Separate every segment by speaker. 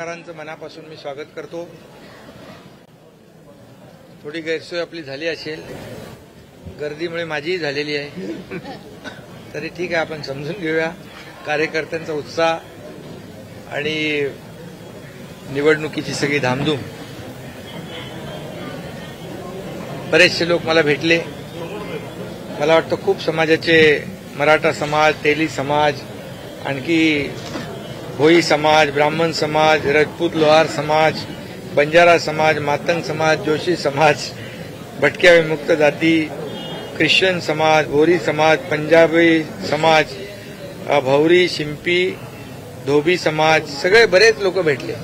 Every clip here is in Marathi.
Speaker 1: सरकारांचं मनापासून मी स्वागत करतो। थोडी गैरसोय आपली झाली असेल, गर्दीमुळे माझीही झालेली आहे, तरी ठीक आहे, आपण समजून घेऊया। कार्यकर्त्यांचा उत्साह आणि निवडणुकीची सगळी धामधूम। बरेचसे लोक मला भेटले, मला वाटतं खूप समाजाचे, मराठा समाज, तेली समाज, आणखी भोई समाज, ब्राह्मण समाज, राजपूत लोहार समाज, बंजारा समाज, मातंग समाज, जोशी समाज, भटक्या विमुक्त जाती, ख्रिश्चन समाज, भोरी समाज, पंजाबी समाज, भौरी, शिंपी, धोबी समाज, सगळे बरेच लोक भेटले।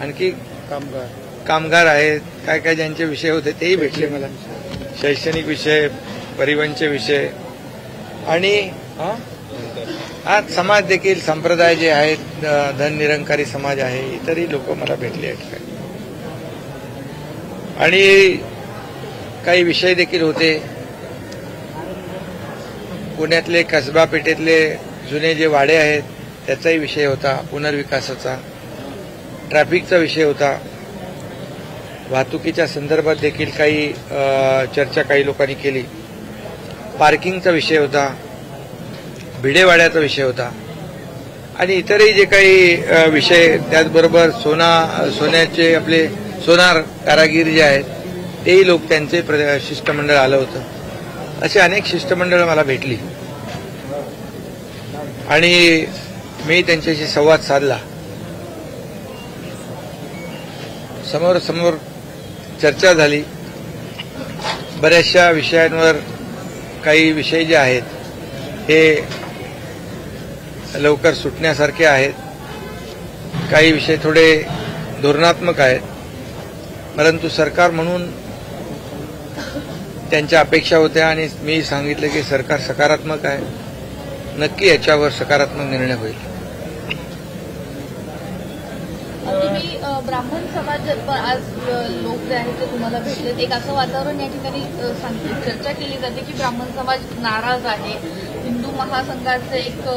Speaker 1: आणखी कामगार आहेत, काय काय ज्यांचे विषय होते तेही भेटले मला, शैक्षणिक विषय, परिवहनचे विषय, आणि आज समाज देखील, संप्रदाय जे आहेत, धननिरंकारी समाज आहे, इतरही लोक मला भेटले आहेत आणि काही विषय देखील होते। पुण्यातले कसबा पेठेतले जुने जे वाडे आहेत त्याचाही विषय होता, पुनर्विकासाचा, ट्रॅफिकचा विषय होता, वाहतुकीच्या संदर्भात देखील काही चर्चा काही लोकांनी केली, पार्किंगचा विषय होता, भिडेवाड्याचा विषय होता आणि इतरही जे काही विषय, त्याचबरोबर सोन्याचे आपले सोनार कारागीर जे आहेत तेही लोक, त्यांचे शिष्टमंडळ आलं होतं। असे अनेक शिष्टमंडळ मला भेटली आणि मी त्यांच्याशी संवाद साधला, समोर चर्चा झाली। बऱ्याचशा विषयांवर काही विषय जे आहेत हे लवकर सुटण्यासारखे आहेत, काही विषय थोडे धोरणात्मक आहेत, परंतु सरकार म्हणून त्यांच्या अपेक्षा होत्या आणि मी सांगितलं की सरकार सकारात्मक आहे, नक्की याच्यावर सकारात्मक निर्णय होईल।
Speaker 2: तुम्ही ब्राह्मण समाज आज लोक जे आहेत ते तुम्हाला भेटलेत, एक असं वातावरण या ठिकाणी चर्चा केली जाते की ब्राह्मण समाज नाराज आहे, हिंदू महासंघाचे एक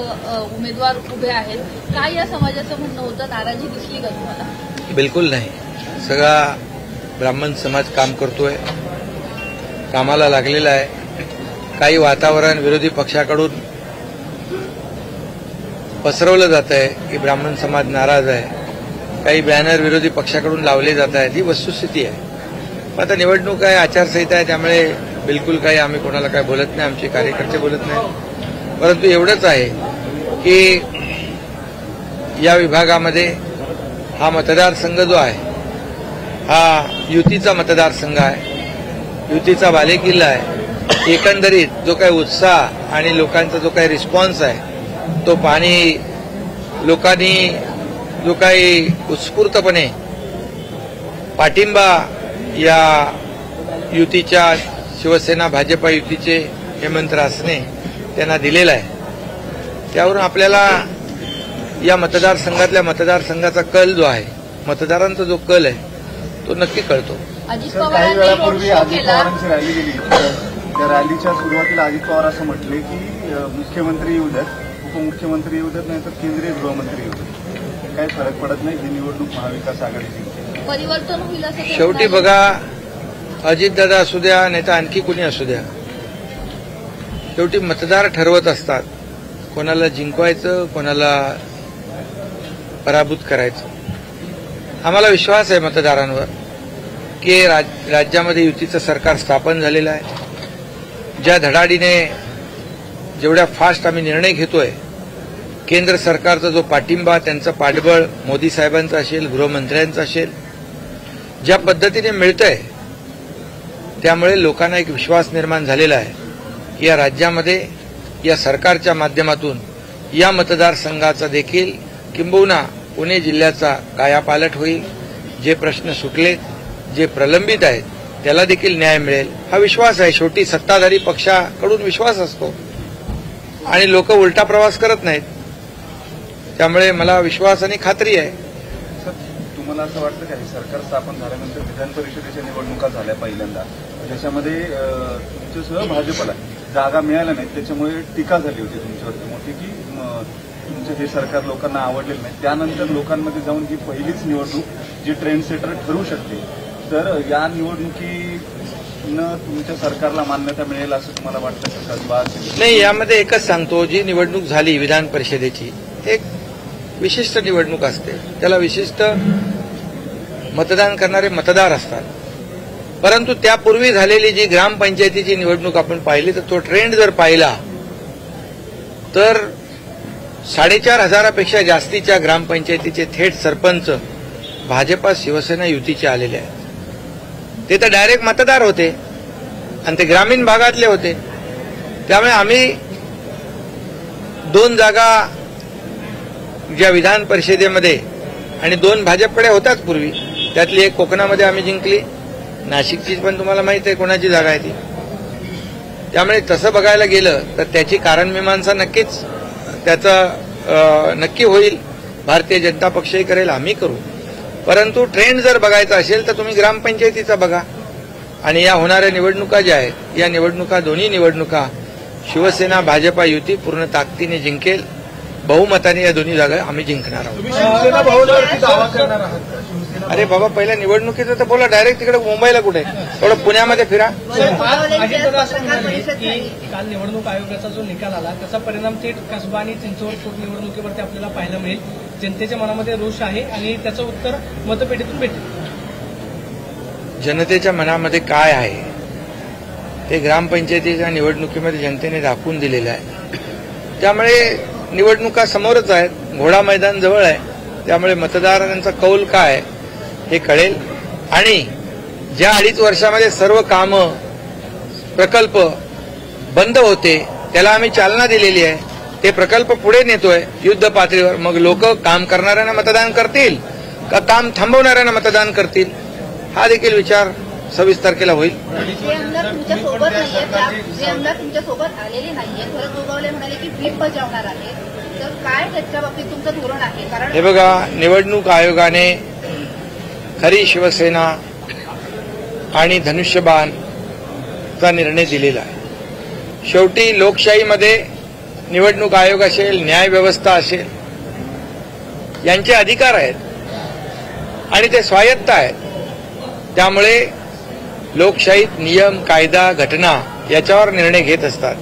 Speaker 2: उमेदवार उभे आहेत, काय या समाजाचं म्हणणं होतं, नाराजी दिसली का तुम्हाला?
Speaker 1: बिलकुल नाही, सगळा ब्राह्मण समाज काम करतोय, कामाला लागलेला आहे। काही वातावरण विरोधी पक्षाकडून पसरवलं जात आहे की ब्राह्मण समाज नाराज आहे, काही बॅनर विरोधी पक्षाकडून लावले जात आहेत, ही वस्तुस्थिती आहे। आता निवडणूक आहे, आचारसंहिता आहे, त्यामुळे बिलकुल काही आम्ही कोणाला काय बोलत नाही, आमचे कार्यकर्ते बोलत नाही, परंतु एवढंच आहे की या विभागामध्ये हा मतदारसंघ जो आहे हा युतीचा मतदारसंघ आहे, युतीचा बालेकिल्ला आहे। एकंदरीत जो काही उत्साह आणि लोकांचा जो काही रिस्पॉन्स आहे तो पाहणी, लोकांनी जो काही उत्स्फूर्तपणे पाठिंबा या युतीच्या, शिवसेना भाजपा युतीचे हेमंत रासने त्यांना दिलेला आहे, त्यावरून आपल्याला या मतदारसंघातल्या मतदारसंघाचा कल जो आहे, मतदारांचा जो कल आहे तो नक्की कळतो।
Speaker 3: काही वेळापूर्वी अजित पवारांची रॅली गेली, त्या रॅलीच्या सुरुवातीला अजित पवार असं म्हटले की मुख्यमंत्री येऊ देत, उपमुख्यमंत्री येऊ देत, नाही तर केंद्रीय गृहमंत्री येऊ देत, काही फरक पडत नाही, ही निवडणूक महाविकास आघाडीची
Speaker 2: परिवर्तन होईल असं
Speaker 1: शेवटी बघा, अजितदादा असू द्या नाही तर आणखी कुणी असू द्या, शेवटी मतदार ठरवत असतात कोणाला जिंकवायचं, कोणाला पराभूत करायचं। आम्हाला विश्वास आहे मतदारांवर की राज्यामध्ये युतीचं सरकार स्थापन झालेलं आहे। ज्या धडाडीने, जेवढ्या फास्ट आम्ही निर्णय घेतोय, केंद्र सरकारचा जो पाठिंबा, त्यांचं पाठबळ मोदी साहेबांचं असेल, गृहमंत्र्यांचं असेल, ज्या पद्धतीने मिळतंय, त्यामुळे लोकांना एक विश्वास निर्माण झालेला आहे की या राज्यामध्ये या सरकारच्या माध्यमातून या मतदारसंघाचा देखील, किंबहुना पुणे जिल्ह्याचा कायापालट होईल, जे प्रश्न सुटलेत, जे प्रलंबित आहेत त्याला देखील न्याय मिळेल, हा विश्वास आहे। शेवटी सत्ताधारी पक्षाकडून विश्वास असतो आणि लोक उलटा प्रवास करत नाहीत, त्यामुळे मला विश्वास आणि खात्री आहे।
Speaker 3: तुम्हाला असं वाटतं का सरकार स्थापन झाल्यानंतर विधान परिषदेच्या निवडणुका झाल्या पहिल्यांदा, त्याच्यामध्ये तुमच्यासह भाजपला जागा मिळाल्या नाहीत, त्याच्यामुळे टीका झाली होती तुमच्यावरती मोठी की तुमचं हे सरकार लोकांना आवडलेलं नाही, त्यानंतर लोकांमध्ये जाऊन ही पहिलीच निवडणूक जी ट्रेंड सेटर ठरू शकते, तर या निवडणुकीनं तुमच्या सरकारला मान्यता मिळेल असं तुम्हाला वाटतं का? कसबा असेल?
Speaker 1: नाही, यामध्ये एकच सांगतो, जी निवडणूक झाली विधान परिषदेची एक विशिष्ट निवडणूक असते, त्याला विशिष्ट मतदान करणारे मतदार असतात. परंतु त्यापूर्वी झालेली जी ग्रामपंचायतीची निवडणूक आपण पाहिली, तर तो ट्रेंड जर पाहिला तर 4,500पेक्षा जास्तीच्या ग्रामपंचायतीचे थेट सरपंच भाजपा शिवसेना युतीचे आलेले आहेत. ते तर डायरेक्ट मतदार होते आणि ते ग्रामीण भागातले होते. त्यामुळे आम्ही 2 जागा ज्या विधान परिषदेमध्ये आणि 2 भाजपकडे होत्याच पूर्वी, त्यातली एक कोकणामध्ये आम्ही जिंकली. नाशिकची पण तुम्हाला माहिती आहे कोणाची जागा आहे ती. त्यामुळे तसं बघायला गेलं तर त्याची कारणमीमांसा नक्कीच त्याचा नक्की होईल. भारतीय जनता पक्षही करेल, आम्ही करू. परंतु ट्रेंड जर बघायचा असेल तर तुम्ही ग्रामपंचायतीचा बघा. आणि या होणाऱ्या निवडणुका ज्या आहेत, या निवडणुका, दोन्ही निवडणुका शिवसेना भाजपा युती पूर्ण ताकदीने जिंकेल. बहुमताने या दोन्ही जागा आम्ही जिंकणार आहोत. अरे बाबा, पहिल्या निवडणुकीचं तर बोला, डायरेक्ट तिकडे मुंबईला कुठे, थोडं पुण्यामध्ये फिरा.
Speaker 4: काल निवडणूक आयोगाचा जो निकाल आला त्याचा परिणाम थेट कसबा आणि चिंचवड पोटनिवडणुकीवरती आपल्याला पाहायला मिळेल. जनतेच्या मनामध्ये रोष आहे आणि त्याचं उत्तर मतपेटीतून भेटेल.
Speaker 1: जनतेच्या मनामध्ये काय आहे ते ग्रामपंचायतीच्या निवडणुकीमध्ये जनतेने दाखवून दिलेलं आहे. त्यामुळे निवडणुका समोरच आहेत, घोडा मैदान जवळ आहे. त्यामुळे मतदारांचा कौल काय हे कळेल. आणि ज्या 2.5 वर्षामध्ये सर्व कामं, प्रकल्प बंद होते, त्याला आम्ही चालना दिलेली आहे. ते प्रकल्प पुढे नेतोय युद्ध पातळीवर. मग लोक काम करणाऱ्यांना मतदान करतील का काम थांबवणाऱ्यांना मतदान करतील, हा देखील विचार 26 तारखेला होईल.
Speaker 2: जे आमदार तुमच्यासोबत आलेले नाहीये, भरत गोगावले म्हणाले की व्हीप बजावणार आहे, तर काय त्याच्या बाबतीत तुमचं धोरण आहे? कारण
Speaker 1: हे बघा, निवडणूक आयोगाने खरी शिवसेना आणि धनुष्यबाणचा निर्णय दिलेला आहे. शेवटी लोकशाहीमध्ये निवडणूक आयोग असेल, न्याय व्यवस्था असेल, यांचे अधिकार आहेत आणि ते स्वायत्त आहेत. त्यामुळे लोकशाहीत नियम, कायदा, घटना याच्यावर निर्णय घेत असतात.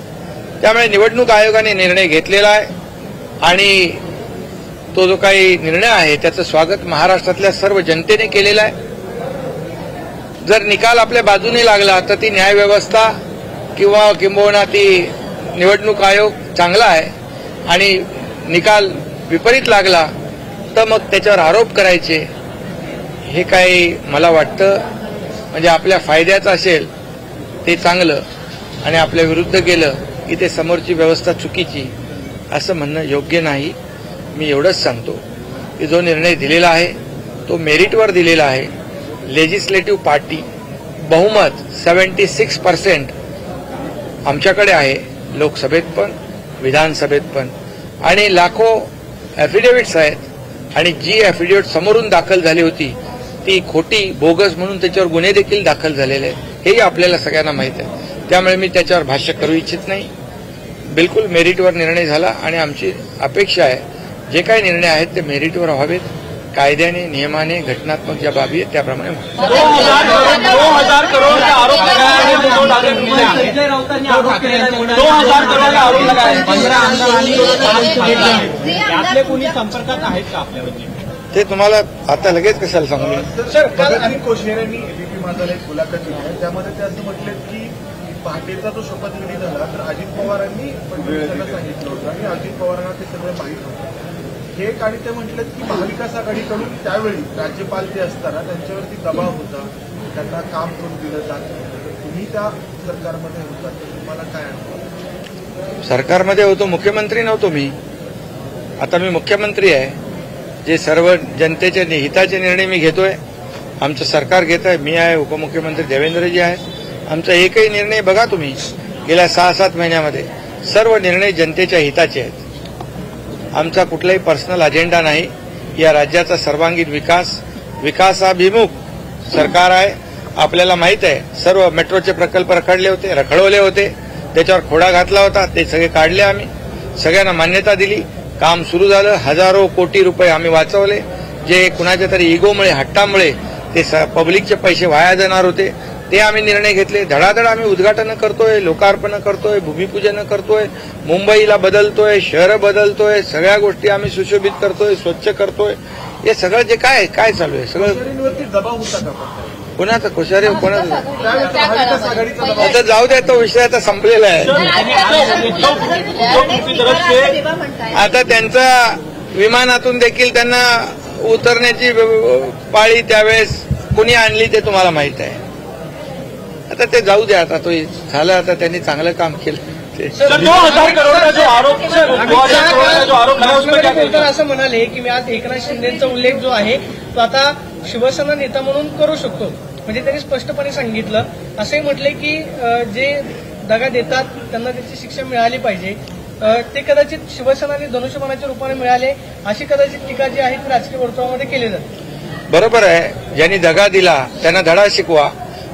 Speaker 1: त्यामुळे निवडणूक आयोगाने निर्णय घेतलेला आहे आणि तो जो काही निर्णय आहे त्याचं स्वागत महाराष्ट्रातल्या सर्व जनतेने केलेलं आहे. जर निकाल आपल्या बाजूने लागला तर ती न्यायव्यवस्था किंबहुना ती निवडणूक आयोग चांगला आहे आणि निकाल विपरीत लागला तर मग त्याच्यावर आरोप करायचे, हे काही मला वाटतं म्हणजे आपल्या फायद्याचं असेल ते चांगलं आणि आपल्या विरुद्ध गेलं की ते समोरची व्यवस्था चुकीची, असं म्हणणं योग्य नाही. मी एवढंच सांगतो की जो निर्णय दिलेला आहे तो मेरिटवर दिलेला आहे. लेजिस्लेटिव्ह पार्टी बहुमत 76% आमच्याकडे आहे, लोकसभेत पण विधानसभेत पण. आणि लाखो ॲफिडेव्हिट्स आहेत आणि जी ॲफिडेव्हिट समोरून दाखल झाली होती ती खोटी, बोगस म्हणून त्याच्यावर गुन्हे देखील दाखल झालेले आहेत, हेही आपल्याला सगळ्यांना माहीत आहे. त्यामुळे मी त्याच्यावर भाष्य करू इच्छित नाही. बिलकुल मेरिटवर निर्णय झाला आणि आमची अपेक्षा आहे जे काही निर्णय आहेत ते मेरिटवर व्हावेत, कायद्याने, नियमाने, घटनात्मक ज्या बाबी आहेत त्याप्रमाणे.
Speaker 4: 2000 करोड़ का आरोप लगाया है उद्धव ठाकरे ने. संजय राऊतांनी आरोप केलेला आहे. 2000 करोड़ का आरोप लगाया है. 15 आमदारांनी आपले कोणी संपर्कात आहेत का आपल्यावरती?
Speaker 1: ते तुम्हाला आता लगेच कशाला सांगू मी.
Speaker 3: सर, काल अनिल कोशेर यांनी एबीपी माझाला एक मुलाखत दिली आहे, त्यामध्ये ते असं म्हटलं की पहाटेचा जो शपथविधी झाला तर अजित पवारांनी फडणवीसांना सांगितलं होतं आणि अजित पवारांना ते सगळं माहीत होतं. हे आणि ते म्हटलं की महाविकास आघाडीकडून त्यावेळी राज्यपाल जे असताना त्यांच्यावरती दबाव होता, त्यांना काम करून दिलं जात नव्हतं. तुम्ही त्या सरकारमध्ये होता, तुम्हाला काय अनुभव?
Speaker 1: सरकारमध्ये होतो, मुख्यमंत्री नव्हतो मी. आता मी मुख्यमंत्री आहे. जे सर्व जनतेच्या हिताचे निर्णय मी घेतोय, आमचं सरकार घेत आहे. मी आहे, उपमुख्यमंत्री देवेंद्रजी आहेत. आमचा एकही निर्णय बघा तुम्ही गेल्या 6-7 महिन्यामध्ये सर्व निर्णय जनतेच्या हिताचे आहेत. आमचा कुठलाही पर्सनल अजेंडा नाही. या राज्याचा सर्वांगीण विकासाभिमुख सरकार आहे. आपल्याला माहित आहे सर्व मेट्रोचे प्रकल्प रखडवले होते, त्याच्यावर खोडा घातला होता, ते सगळे काढले आम्ही, सगळ्यांना मान्यता दिली. काम सुरू झालं. हजारो कोटी रुपये आम्ही वाचवले, जे कुणाच्या तरी इगोमुळे, हट्टामुळे ते पब्लिकचे पैसे वाया जाणार होते, ते आम्ही निर्णय घेतले. धडाधड आम्ही उद्घाटन करतोय, लोकार्पण करतोय, भूमिपूजन करतोय, मुंबईला बदलतोय, शहर बदलतोय, सगळ्या गोष्टी आम्ही सुशोभित करतोय, स्वच्छ करतोय. हे सगळं जे काय चालू आहे सगळं
Speaker 3: दबाव होता का?
Speaker 1: कोणाचं कोश्यारी कोणाचं
Speaker 2: त्या काळामध्ये
Speaker 1: आता जाऊ द्या, तो विषय आता संपलेला आहे. आता त्यांचा विमानातून देखील त्यांना उतरण्याची पाळी त्यावेळेस कोणी आणली ते तुम्हाला माहित आहे. आता ते जाऊ द्या, आता तो झालं, आता त्यांनी चांगलं काम केलं.
Speaker 4: 2000 करोड़ का जो आरोप, 2000 करोड़ का जो आरोप लगा उसमें क्या
Speaker 5: बोलताना असं म्हणाले की मी आज एकनाथ शिंदेचा उल्लेख जो आहे तो आता शिवसेना नेता म्हणून करू शकतो. म्हणजे त्यांनी स्पष्टपणे सांगितलं, असंही म्हटले की जे दगा देतात त्यांना त्याची शिक्षा मिळाली पाहिजे. ते कदाचित शिवसेना आणि धनुष्यबाणाच्या रूपाने मिळाले, अशी कदाचित टीका जी आहे ती राजकीय वर्तुळामध्ये केली जाते.
Speaker 1: बरोबर आहे. ज्यांनी दगा दिला त्यांना धडा शिकवा.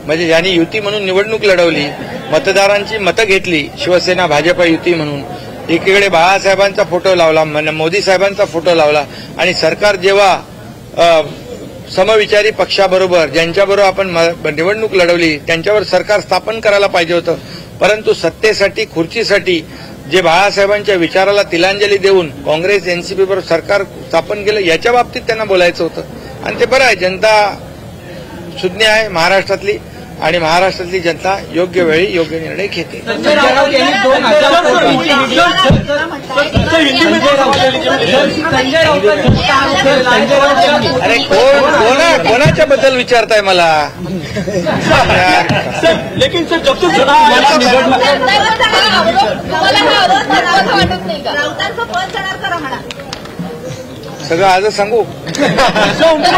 Speaker 1: म्हणजे ज्यांनी युती म्हणून निवडणूक लढवली, मतदारांची मतं घेतली, शिवसेना भाजप युती म्हणून, एकीकडे बाळासाहेबांचा फोटो लावला, मोदी साहेबांचा फोटो लावला, आणि सरकार जेव्हा समविचारी पक्षाबरोबर ज्यांच्याबरोबर आपण निवडणूक लढवली त्यांच्यावर सरकार स्थापन करायला पाहिजे होतं. परंतु सत्तेसाठी, खुर्चीसाठी जे बाळासाहेबांच्या विचाराला तिलांजली देऊन काँग्रेस एनसीपी बरोबर सरकार स्थापन केलं, याच्या बाबतीत त्यांना बोलायचं होतं. आणि ते बरं आहे, जनता सुज्ञ आहे महाराष्ट्रातली, आणि महाराष्ट्रातली जनता योग्य वेळी योग्य निर्णय घेते. अरे कोणाच्या बद्दल विचारताय मला?
Speaker 4: लेकिन सर जब से चुनाव
Speaker 1: सगळं आजच सांगू.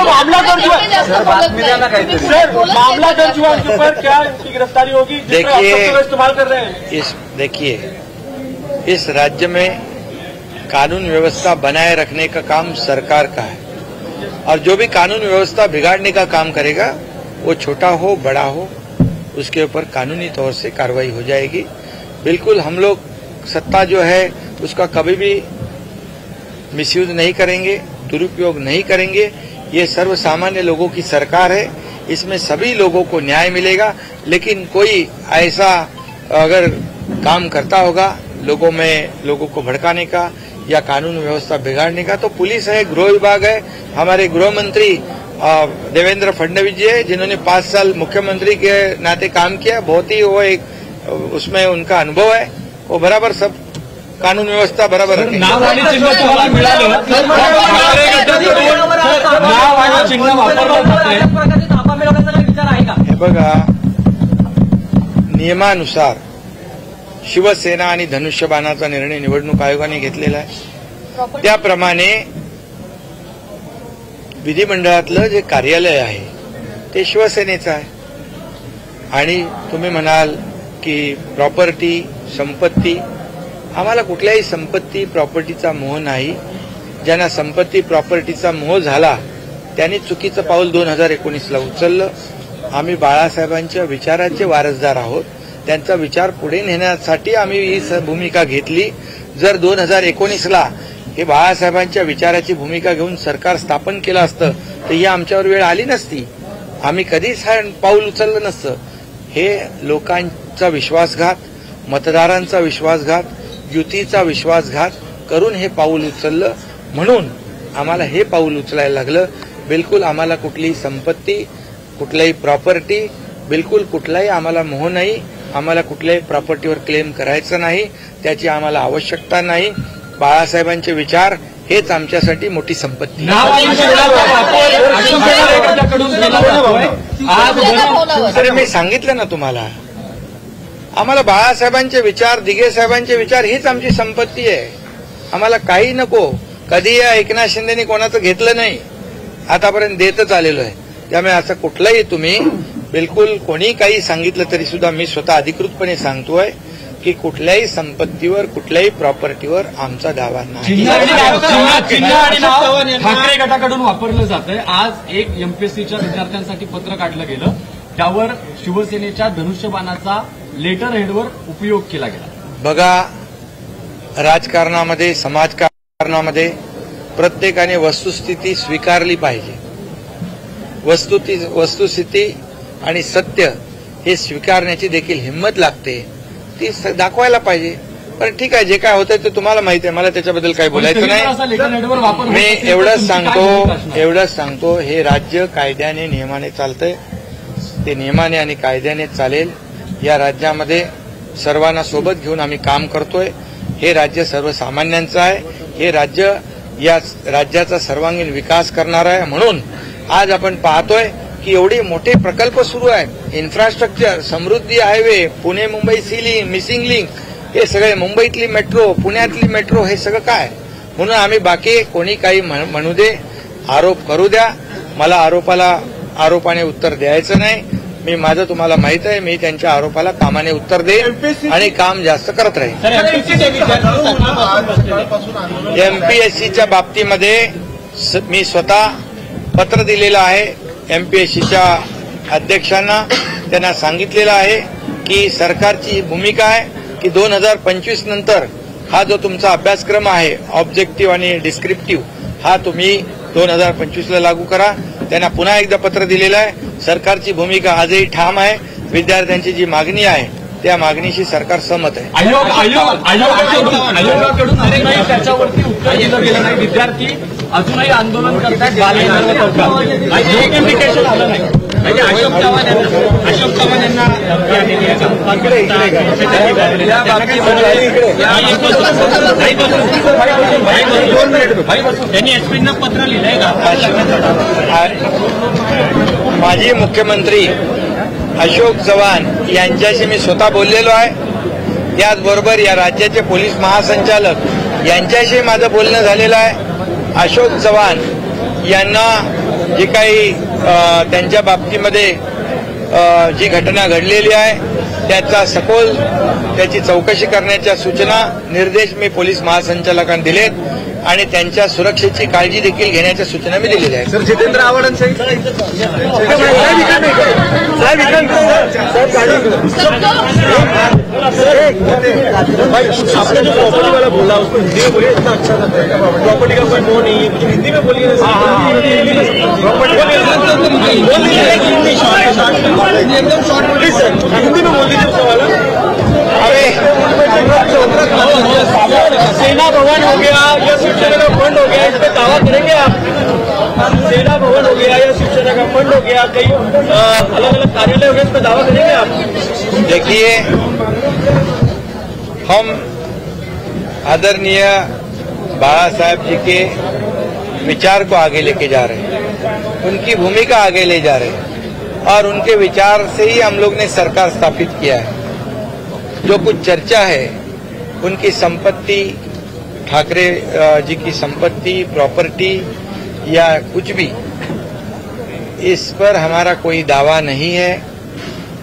Speaker 4: मामला दर्ज हुआ सर, मामला दर्ज हुआ उनके ऊपर, क्या उनकी गिरफ्तारी होगी?
Speaker 1: देखिए,
Speaker 4: इस्तेमाल कर रहे हैं.
Speaker 1: देखिए, इस राज्य में कानून व्यवस्था बनाए रखने का काम सरकार का है, और जो भी कानून व्यवस्था बिगाड़ने का काम करेगा वो छोटा हो बड़ा हो, उसके ऊपर कानूनी तौर से कार्रवाई हो जाएगी. बिल्कुल हम लोग सत्ता जो है उसका कभी भी मिसयूज नहीं करेंगे, दुरुपयोग नहीं करेंगे. ये सर्वसामान्य लोगों की सरकार है, इसमें सभी लोगों को न्याय मिलेगा. लेकिन कोई ऐसा अगर काम करता होगा लोगों को भड़काने का या कानून व्यवस्था बिगाड़ने का, तो पुलिस है, गृह विभाग है, हमारे गृह मंत्री देवेंद्र फडणवीस जी है, जिन्होंने 5 साल मुख्यमंत्री के नाते काम किया. बहुत ही वो एक उसमें उनका अनुभव है, वो बराबर सब कानून व्यवस्था बरोबर
Speaker 4: नाव आणि चिन्ह तुम्हाला मिळालं, नाव आणि चिन्ह वापरलं जातंय.
Speaker 1: हे बघा, नियमानुसार शिवसेना आणि धनुष्यबाणाचा निर्णय निवडणूक आयोगाने घेतलेला आहे. त्याप्रमाणे विधिमंडळातलं जे कार्यालय आहे ते शिवसेनेचं आहे. आणि तुम्ही म्हणाल की प्रॉपर्टी, संपत्ती, आम्हाला कुठल्याही संपत्ती प्रॉपर्टीचा मोह नाही. ज्यांना संपत्ती प्रॉपर्टीचा मोह झाला त्यांनी चुकीचं पाऊल 2019ला उचललं. आम्ही बाळासाहेबांच्या विचाराचे वारसदार आहोत, त्यांचा विचार पुढे नेण्यासाठी आम्ही ही भूमिका घेतली. जर 2019ला हे बाळासाहेबांच्या विचाराची भूमिका घेऊन सरकार स्थापन केलं असतं तर ही आमच्यावर वेळ आली नसती, आम्ही कधीच हा पाऊल उचललं नसतं. हे लोकांचा विश्वासघात, मतदारांचा विश्वासघात, युतीचा विश्वासघात करून हे पाऊल उचललं, म्हणून आम्हाला हे पाऊल उचलायला लागलं. बिलकुल आम्हाला कुठलीही संपत्ती, कुठल्याही प्रॉपर्टी, बिलकुल कुठलाही आम्हाला मोह नाही. आम्हाला कुठल्याही प्रॉपर्टीवर क्लेम करायचं नाही, त्याची आम्हाला आवश्यकता नाही. बाळासाहेबांचे विचार हेच आमच्यासाठी मोठी संपत्ती. अरे मी सांगितलं ना तुम्हाला, आम्हाला बाळासाहेबांचे विचार, दिघे साहेबांचे विचार हीच आमची संपत्ती आहे. आम्हाला काही नको. कधी या एकनाथ शिंदेनी कोणाचं घेतलं नाही, आतापर्यंत देतच आलेलो आहे. त्यामुळे असं कुठलंही तुम्ही बिलकुल कोणी काही सांगितलं तरी सुद्धा मी स्वतः अधिकृतपणे सांगतोय की कुठल्याही संपत्तीवर, कुठल्याही प्रॉपर्टीवर आमचा दावा नाही.
Speaker 4: ठाकरे गटाकडून वापरलं जातंय. आज एक एमपीएससीच्या विद्यार्थ्यांसाठी पत्र काढलं गेलं, त्यावर शिवसेनेच्या धनुष्यबाणाचा लेटर हेडवर उपयोग केला गेला.
Speaker 1: बघा, राजकारणामध्ये, समाजकारण राजकारणामध्ये प्रत्येकाने वस्तुस्थिती स्वीकारली पाहिजे. वस्तुस्थिती आणि सत्य हे स्वीकारण्याची देखील हिंमत लागते, ती दाखवायला पाहिजे. पण ठीक आहे, जे काय होतंय ते तुम्हाला माहिती आहे, मला त्याच्याबद्दल काही बोलायचं नाही. मी एवढंच सांगतो हे राज्य कायद्याने नियमाने चालतंय, ते नियमाने आणि कायद्याने चालेल. या राज्यामध्ये सर्वांना सोबत घेऊन आम्ही काम करतोय. हे राज्य सर्वसामान्यांचं आहे. हे राज्य या राज्याचा सर्वांगीण विकास करणार आहे. म्हणून आज आपण पाहतोय की एवढे मोठे प्रकल्प सुरू आहेत. Infrastructure, Samruddhi highway, Pune Mumbai sea link, missing link, हे सगळे, मुंबईतली मेट्रो, पुण्यातली मेट्रो, हे सगळं काय. म्हणून आम्ही बाकी कोणी काही म्हणू दे, आरोप करू द्या, मला आरोपाने उत्तर द्यायचं नाही. मी माझं तुम्हाला माहित आहे, मी त्यांच्या आरोपाला कामाने उत्तर देईन आणि काम जास्त करत राहील. एमपीएससीच्या बाबतीमध्ये मी स्वतः पत्र दिलेलं आहे एमपीएससीच्या अध्यक्षांना. त्यांना सांगितलेलं आहे की सरकारची भूमिका आहे की 2025 नंतर हा जो तुमचा अभ्यासक्रम आहे ऑब्जेक्टिव्ह आणि डिस्क्रिप्टिव्ह, हा तुम्ही 2025ला लागू करा. त्यांना पुन्हा एकदा पत्र दिलेलं आहे. सरकारची भूमिका आजही ठाम आहे. विद्यार्थ्यांची जी मागणी आहे त्या मागणीशी सरकार सहमत आहे.
Speaker 4: आयोगाकडून त्याच्यावरती उत्तर दिलं गेलं नाही. विद्यार्थी अजूनही आंदोलन करतात. इम्प्लिकेशन आलं नाही. म्हणजे अशोक चव्हाण यांना त्यांनी एसपींना पत्र लिहिलंय का?
Speaker 1: माजी मुख्यमंत्री अशोक चव्हाण यांच्याशी मी स्वतः बोललेलो आहे. त्याचबरोबर या राज्याचे पोलीस महासंचालक यांच्याशी माझं बोलणं झालेलं आहे. अशोक चव्हाण यांना जी काही त्यांच्या बाबतीमध्ये जी घटना घडलेली आहे त्याचा सखोल त्याची चौकशी करण्याच्या सूचना, निर्देश मी पोलीस महासंचालकांना दिलेत आणि त्यांच्या सुरक्षेची काळजी देखील घेण्याच्या सूचना मी दिलेल्या आहेत.
Speaker 3: सर, जितेंद्र आव्हाडांसहित आपने जो प्रॉपर्टी वाला बोला उसको हिंदी में बोलिए, इतना अच्छा लगता है. प्रॉपर्टी का कोई वो नहीं है, कुछ हिंदी में बोलिए. एकदम शॉर्ट बोलिए सर, हिंदी में बोल दीजिए सवाल.
Speaker 1: अरे
Speaker 4: सेना भवन हो गया या शिवसेना का फंड हो गया, इस पर दावा करेंगे आप? सेना भवन हो गया या शिवसेना का फंड हो गया, कई अलग अलग कार्यालय हो गए, इस पर दावा करेंगे आप?
Speaker 1: देखिए, हम आदरणीय बाला साहब जी के विचार को आगे लेके जा रहे हैं, उनकी भूमिका आगे ले जा रहे हैं और उनके विचार से ही हम लोग ने सरकार स्थापित किया है. जो कुछ चर्चा है उनकी संपत्ति, ठाकरे जी की संपत्ति, प्रॉपर्टी या कुछ भी, इस पर हमारा कोई दावा नहीं है.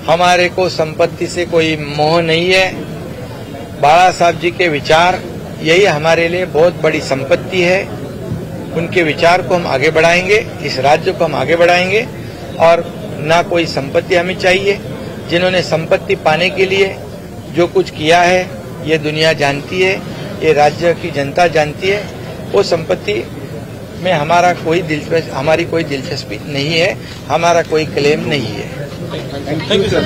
Speaker 1: हमारे को संपत्ति से कोई मोह नहीं है. बाला साहब जी के विचार यही हमारे लिए बहुत बड़ी संपत्ति है. उनके विचार को हम आगे बढ़ाएंगे, इस राज्य को हम आगे बढ़ाएंगे और ना कोई संपत्ति हमें चाहिए. जिन्होंने संपत्ति पाने के लिए जो कुछ किया है ये दुनिया जानती है, ये राज्य की जनता जानती है. वो संपत्ति में हमारी कोई दिलचस्पी नहीं है, हमारा कोई क्लेम नहीं है.
Speaker 3: Thank you sir.